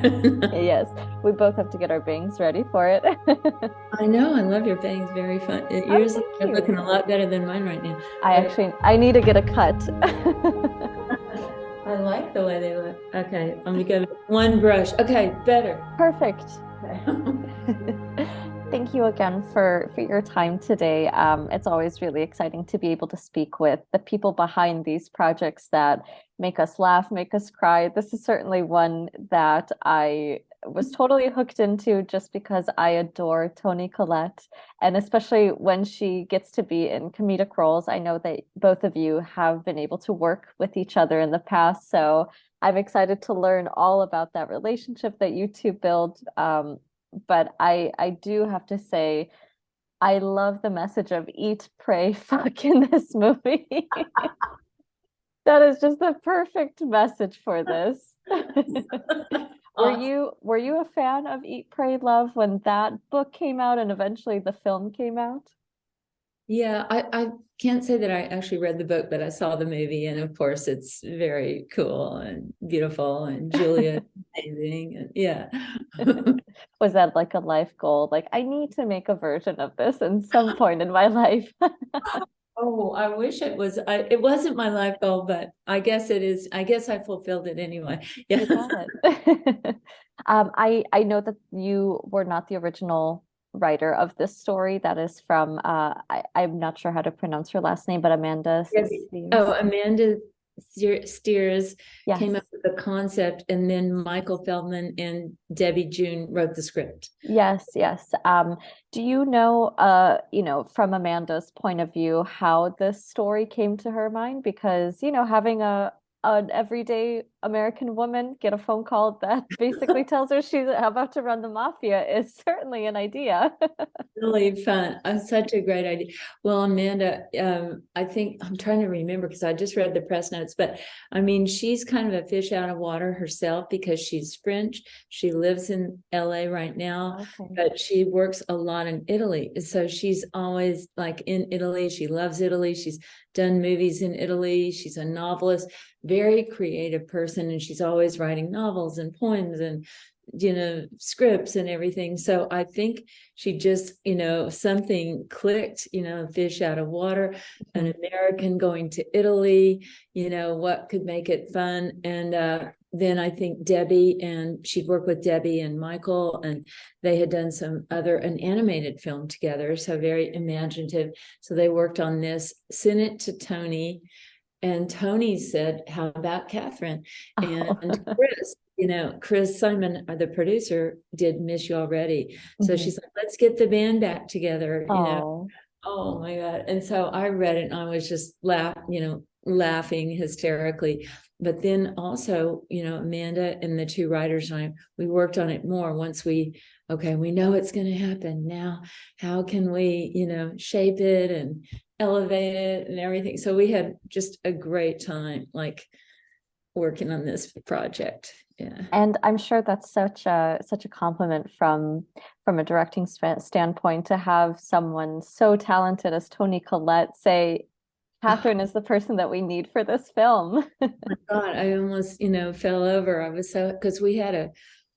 Yes, we both have to get our bangs ready for it. I know. I love your bangs. Very fun. Oh, Yours thank are looking you. a lot better than mine right now. But I need to get a cut. I like the way they look. Okay, I'm gonna go one brush. Okay, better. Perfect. Okay. Thank you again for your time today. It's always really exciting to be able to speak with the people behind these projects that make us laugh, make us cry. This is certainly one that I was totally hooked into just because I adore Toni Collette, and especially when she gets to be in comedic roles. I know that both of you have been able to work with each other in the past, so I'm excited to learn all about that relationship that you two build. But I do have to say, I love the message of eat, pray, fuck in this movie. That is just the perfect message for this. Awesome. Were you a fan of Eat, Pray, Love when that book came out and eventually the film came out? Yeah, I can't say that I actually read the book, but I saw the movie, and of course, it's very cool and beautiful, and Julia amazing, and yeah. Was that like a life goal? Like, I need to make a version of this in some point in my life. Oh, I wish it was. It wasn't my life goal, but I guess it is. I guess I fulfilled it anyway. Yeah. You got it. I know that you were not the original writer of this story. That is from I'm not sure how to pronounce her last name, but Amanda Oh, Sears. Amanda Steers came up Yes. with the concept, and then Michael Feldman and Debbie June wrote the script. Yes, yes. Do you know, from Amanda's point of view, how this story came to her mind? Because, having an everyday American woman get a phone call that basically tells her she's about to run the mafia is certainly an idea. Really fun. Such a great idea. Well, Amanda, I think I'm trying to remember because I just read the press notes, but I mean, she's kind of a fish out of water herself because she's French. She lives in LA right now, Okay. but she works a lot in Italy. So she's always like in Italy. She loves Italy. She's done movies in Italy. She's a novelist, very creative person, and she's always writing novels and poems and scripts and everything. So I think she just, something clicked, fish out of water, an Mhm. American going to Italy, what could make it fun. And then I think Debbie, and she'd worked with Debbie and Michael, and they had done an animated film together. So very imaginative. So they worked on this, sent it to Toni, and Toni said, "How about Catherine?" Oh. And Chris, Chris Simon, the producer, did Miss You Already. So Mhm. she's like, "Let's get the band back together." Oh. Oh my God. And so I read it and I was just laughing hysterically. But then also, Amanda and the two writers and I, we worked on it more once okay, we know it's going to happen. Now, how can we, shape it and elevate it and everything? So we had just a great time, like working on this project. Yeah. And I'm sure that's such a compliment from a directing standpoint to have someone so talented as Toni Collette say, Catherine is the person that we need for this film. My God, I almost, fell over. I was so, because we had a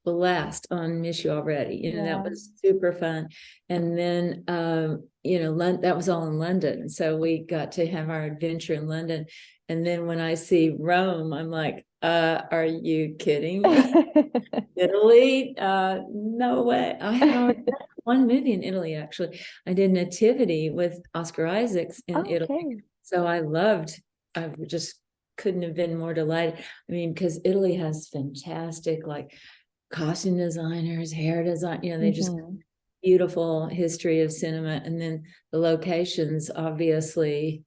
blast on Miss You Already. That Yeah. was super fun. And then, that was all in London. So we got to have our adventure in London. And then when I see Rome, I'm like, are you kidding me? Italy? No way. I had already done one movie in Italy, actually. I did Nativity with Oscar Isaacs in Italy. Okay. So I just couldn't have been more delighted. I mean, because Italy has fantastic like costume designers, hair design, they just Hmm. beautiful history of cinema. And then the locations, obviously,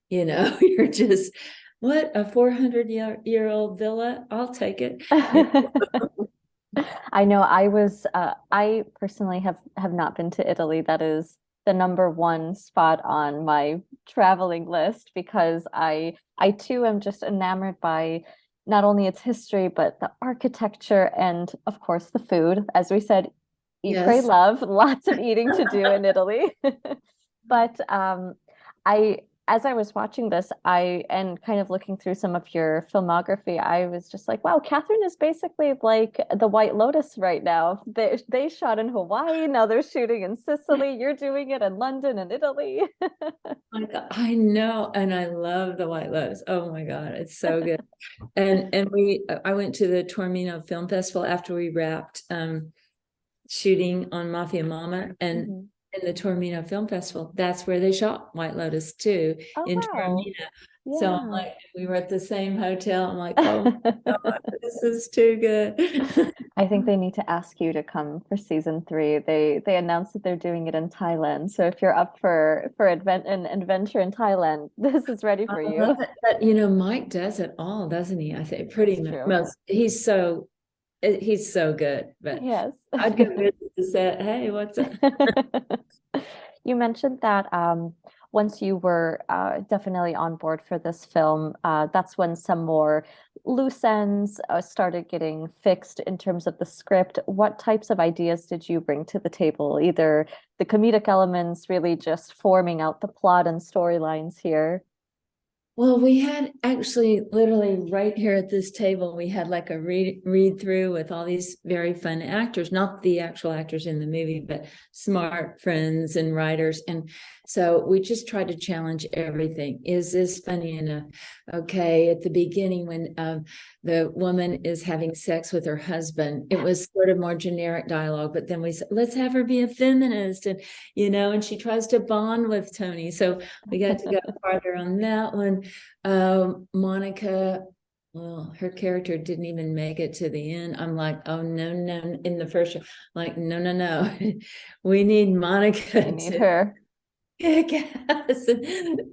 you're just what a 400-year old villa. I'll take it. I know I personally have not been to Italy. That is the number one spot on my traveling list because I too am just enamored by not only its history, but the architecture and of course the food. As we said, eat, pray, Yes. love, lots of eating to do in Italy. But I as I was watching this, and kind of looking through some of your filmography, I was just like, wow, Catherine is basically like the White Lotus right now. They shot in Hawaii, now they're shooting in Sicily. You're doing it in London and Italy. I know, and I love the White Lotus. Oh my God, it's so good. And I went to the Tormino Film Festival after we wrapped shooting on Mafia Mama, and Mhm. in the Tormino Film Festival, that's where they shot White Lotus too, Oh in wow. Tormino. So I'm Yeah. like, we were at the same hotel. I'm like, oh my God, this is too good. I think they need to ask you to come for season 3. They announced that they're doing it in Thailand. So if you're up for an adventure in Thailand, this is ready I for love you. it. But you know, Mike does it all, doesn't he? I think pretty That's much true. most. He's so good. But Yes. I'd go visit the set. Hey, what's up? You mentioned that once you were definitely on board for this film, that's when some more loose ends started getting fixed in terms of the script. What types of ideas did you bring to the table? Either the comedic elements, really just forming out the plot and storylines here. Well, we had actually literally right here at this table, we had like a read through with all these very fun actors, not the actual actors in the movie, but smart friends and writers. And so we just tried to challenge everything. Is this funny enough? Okay, at the beginning, when the woman is having sex with her husband, it was sort of more generic dialogue, but then we said, let's have her be a feminist, and and she tries to bond with Tony. So we got to go farther on that one. Monica, well, her character didn't even make it to the end. I'm like, oh no, no, in the first show, like, no, no, no. We need Monica We need to her. kick ass.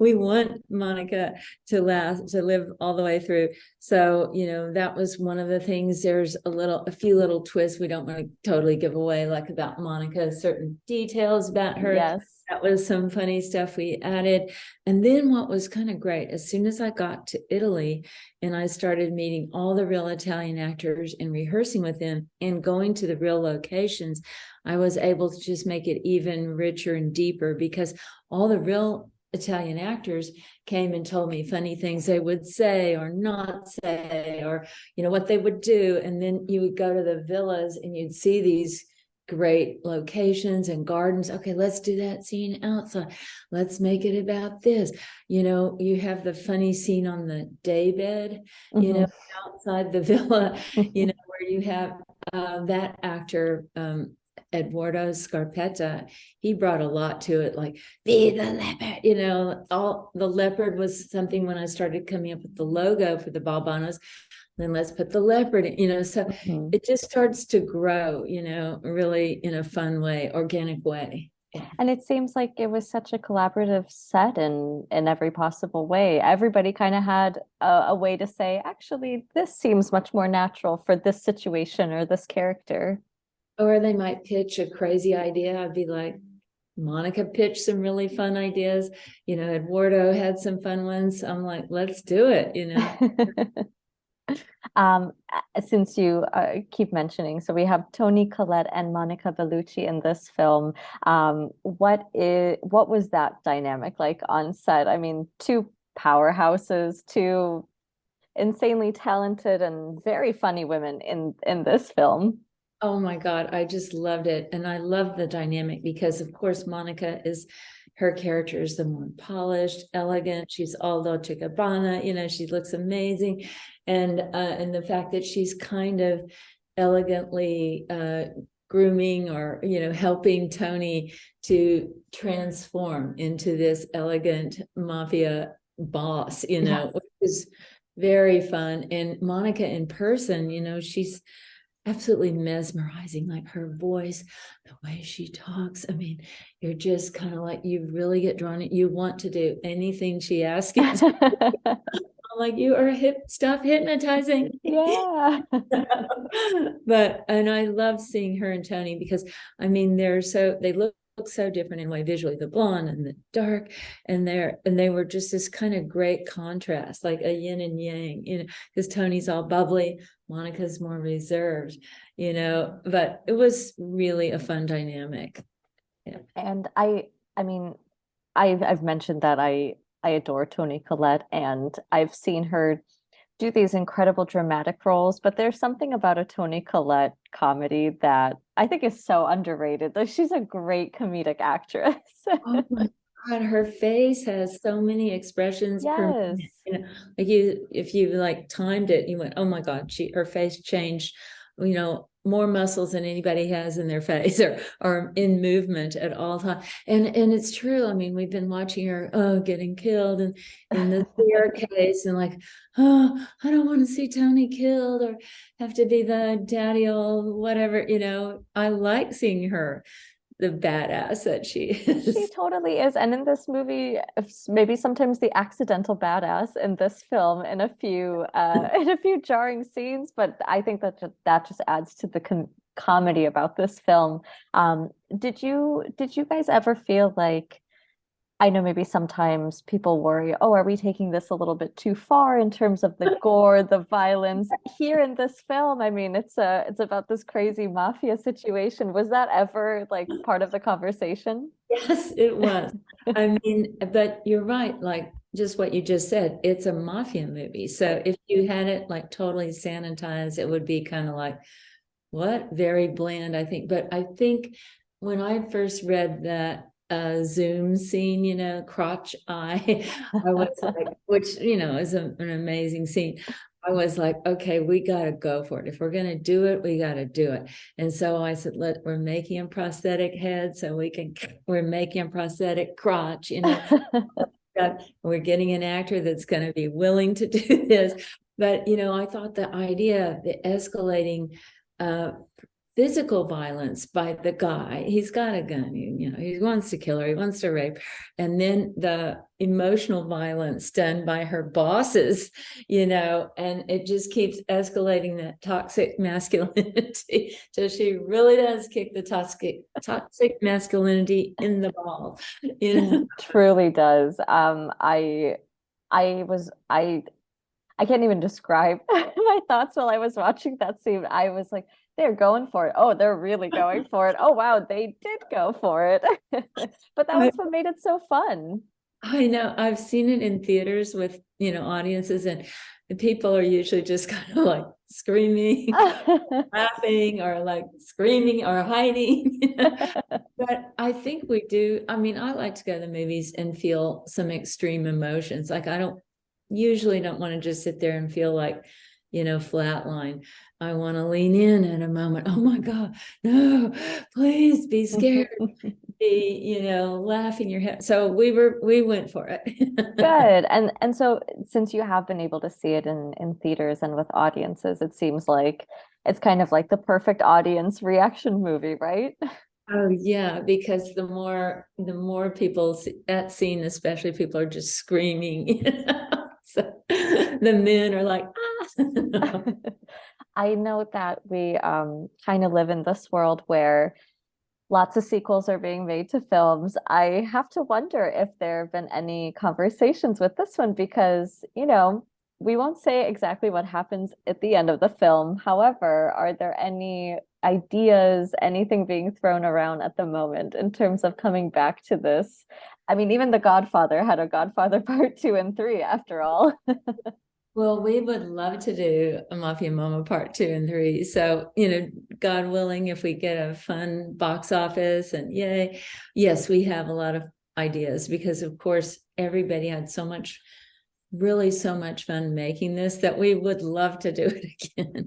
We want Monica to live all the way through. So, that was one of the things. There's a few little twists we don't want to totally give away, like about Monica, certain details about her. Yes. That was some funny stuff we added. And then what was kind of great, as soon as I got to Italy and I started meeting all the real Italian actors and rehearsing with them and going to the real locations, I was able to just make it even richer and deeper, because all the real Italian actors came and told me funny things they would say or not say, or what they would do. And then you would go to the villas and you'd see these great locations and gardens. Okay, let's do that scene outside. Let's make it about this. You have the funny scene on the daybed, Mhm. outside the villa, where you have that actor, Eduardo Scarpetta. He brought a lot to it, like be the leopard. All the leopard was something when I started coming up with the logo for the Balbanos. Then let's put the leopard in, so Mhm. it just starts to grow, really in a fun way, organic way. Yeah. And it seems like it was such a collaborative set in every possible way. Everybody kind of had a way to say, actually, this seems much more natural for this situation or this character. Or they might pitch a crazy idea. I'd be like, Monica pitched some really fun ideas. Eduardo had some fun ones. I'm like, let's do it. Um, since you keep mentioning, so we have Tony Collette and Monica Bellucci in this film. What was that dynamic like on set? I mean, two powerhouses, two insanely talented and very funny women in this film. Oh my God, I just loved it. And I love the dynamic because, of course, her character is the more polished, elegant. She's all Dolce Gabbana, she looks amazing. And the fact that she's kind of elegantly grooming or, helping Tony to transform into this elegant mafia boss, Yes. which is very fun. And Monica in person, she's absolutely mesmerizing, like her voice, the way she talks. I mean, you're just kind of like, you really get drawn in. You want to do anything she asks you to. I'm like, you are stop hypnotizing me. Yeah. And I love seeing her and Tony because I mean they look so different in a way visually, the blonde and the dark, and they were just this kind of great contrast, like a yin and yang, because Tony's all bubbly, Monica's more reserved, but it was really a fun dynamic. Yeah. And I mean, I've mentioned that I adore Toni Collette, and I've seen her do these incredible dramatic roles, but there's something about a Toni Collette comedy that I think is so underrated. Like she's a great comedic actress. Oh my God, her face has so many expressions per minute. Yes. Like if you like timed it, you went, oh my God, her face changed, more muscles than anybody has in their face or in movement at all times. And it's true. I mean, we've been watching her getting killed and in the staircase and like, oh, I don't want to see Tony killed or have to be the daddy old whatever, I like seeing her the badass that she She is. totally is. And in this movie, maybe sometimes the accidental badass in this film in a few in a few jarring scenes, but I think that that just adds to the comedy about this film. Did you guys ever feel like I know maybe sometimes people worry, oh, are we taking this a little bit too far in terms of the gore, the violence? Here in this film, I mean, it's about this crazy mafia situation. Was that ever like part of the conversation? Yes, it was. I mean, but you're right, like just what you just said, it's a mafia movie. So if you had it like totally sanitized, it would be kind of like, what? Very bland, I think. But I think when I first read that Zoom scene, crotch eye, I was like, which, is an amazing scene. I was like, okay, we got to go for it. If we're going to do it, we got to do it. And so I said, we're making a prosthetic head so we're making a prosthetic crotch, we're getting an actor that's going to be willing to do this. But, I thought the idea of the escalating uh, physical violence by the guy, he's got a gun, he wants to kill her, he wants to rape, and then the emotional violence done by her bosses, and it just keeps escalating that toxic masculinity till she really does kick the toxic masculinity in the balls. Truly does. I was I can't even describe my thoughts while I was watching that scene. I was like, they're going for it. Oh, they're really going for it. Oh, wow, they did go for it. But that was what made it so fun. I know. I've seen it in theaters with, audiences, and the people are usually just kind of like screaming, laughing, or like screaming or hiding. But I think we do. I mean, I like to go to the movies and feel some extreme emotions. Like I don't want to just sit there and feel like, flatline. I want to lean in at a moment. Oh my God, no, please be scared, be, laughing your head. So we went for it. Good. And so since you have been able to see it in theaters and with audiences, it seems like it's kind of like the perfect audience reaction movie, right? Oh yeah, because the more people see that scene, especially people are just screaming. So the men are like, ah. I know that we kind of live in this world where lots of sequels are being made to films. I have to wonder if there have been any conversations with this one because, we won't say exactly what happens at the end of the film. However, are there any ideas, anything being thrown around at the moment in terms of coming back to this? I mean, even The Godfather had a Godfather Part 2 and 3 after all. Well, we would love to do a Mafia Mama Part 2 and 3. So, God willing, if we get a fun box office and yay, yes, we have a lot of ideas because, of course, everybody had really so much fun making this that we would love to do it again.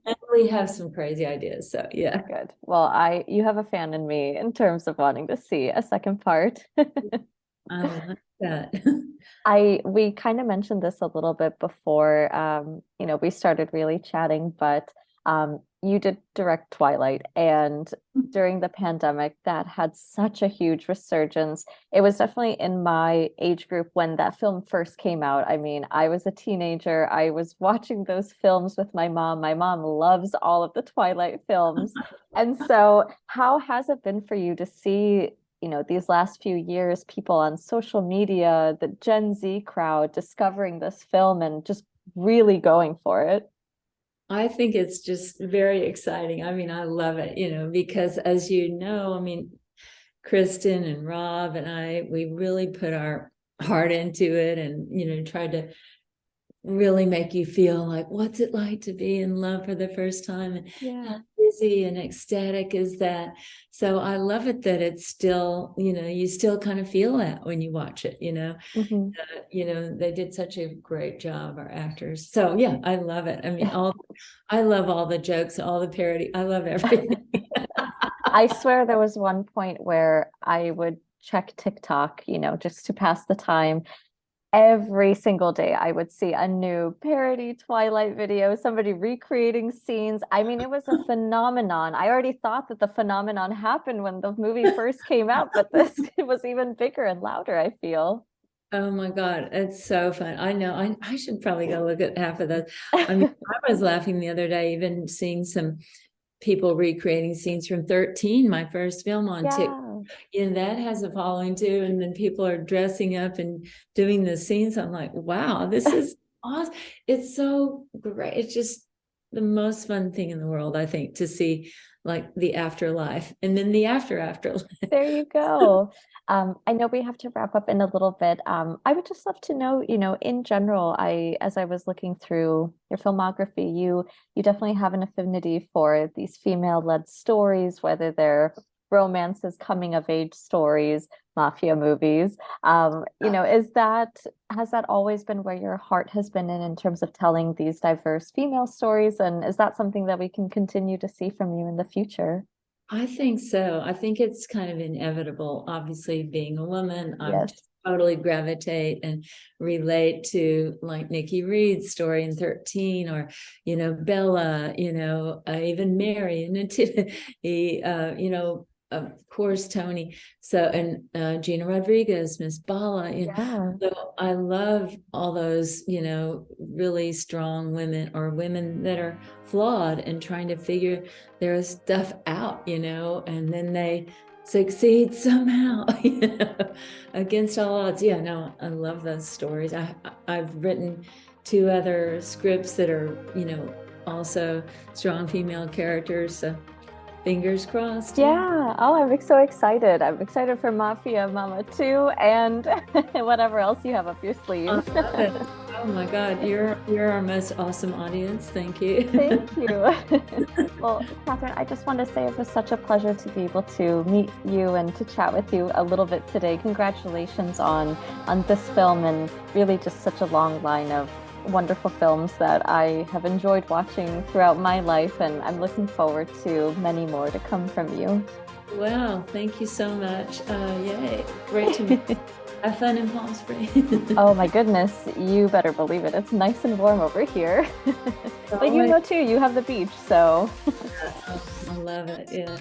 And we have some crazy ideas. So, yeah. Good. Well, you have a fan in me in terms of wanting to see a second part. I like that. We kind of mentioned this a little bit before we started really chatting, but you did direct Twilight, and during the pandemic that had such a huge resurgence. It was definitely in my age group when that film first came out. I mean, I was a teenager. I was watching those films with my mom. My mom loves all of the Twilight films. And so how has it been for you to see these last few years, people on social media, the Gen Z crowd discovering this film and just really going for it? I think it's just very exciting. I mean, I love it, because as I mean, Kristen and Rob and we really put our heart into it, and tried to really make you feel like, what's it like to be in love for the first time, and how busy and ecstatic is that. So I love it that it's still, you still kind of feel that when you watch it. They did such a great job, our actors. So yeah, I love it. I mean, I love all the jokes, all the parody. I love everything. I swear there was one point where I would check TikTok, just to pass the time. Every single day, I would see a new parody Twilight video, somebody recreating scenes. I mean, it was a phenomenon. I already thought that the phenomenon happened when the movie first came out, but this it was even bigger and louder, I feel. Oh my God, it's so fun. I know I should probably go look at half of those. I mean, I was laughing the other day, even seeing some people recreating scenes from 13, my first film on TikTok. That has a following too. And then people are dressing up and doing the scenes. I'm like, wow, this is awesome. It's so great. It's just the most fun thing in the world, I think, to see like the afterlife and then the afterlife. There you go. I know we have to wrap up in a little bit. I would just love to know, in general, as I was looking through your filmography, you definitely have an affinity for these female-led stories, whether they're romances, coming of age stories, mafia movies. Has that always been where your heart has been in terms of telling these diverse female stories? And is that something that we can continue to see from you in the future? I think so. I think it's kind of inevitable. Obviously, being a woman, I Yes. totally gravitate and relate to like Nikki Reed's story in 13, or Bella, even Mary and Nativity, of course Tony. So, and Gina Rodriguez, Miss Bala. So I love all those, really strong women, or women that are flawed and trying to figure their stuff out, and then they succeed somehow, against all odds. Yeah, no, I love those stories. I've written 2 other scripts that are, also strong female characters. So fingers crossed. Yeah. Oh, I'm so excited. I'm excited for Mafia Mama 2 and whatever else you have up your sleeve. Oh my God, you're our most awesome audience. Thank you. Thank you. Well, Catherine, I just want to say it was such a pleasure to be able to meet you and to chat with you a little bit today. Congratulations on this film, and really just such a long line of wonderful films that I have enjoyed watching throughout my life, and I'm looking forward to many more to come from you. Wow, thank you so much. Yay, great to meet you. Have fun in Palm Springs. Oh my goodness, you better believe it. It's nice and warm over here. But too, you have the beach, so. I love it, yeah.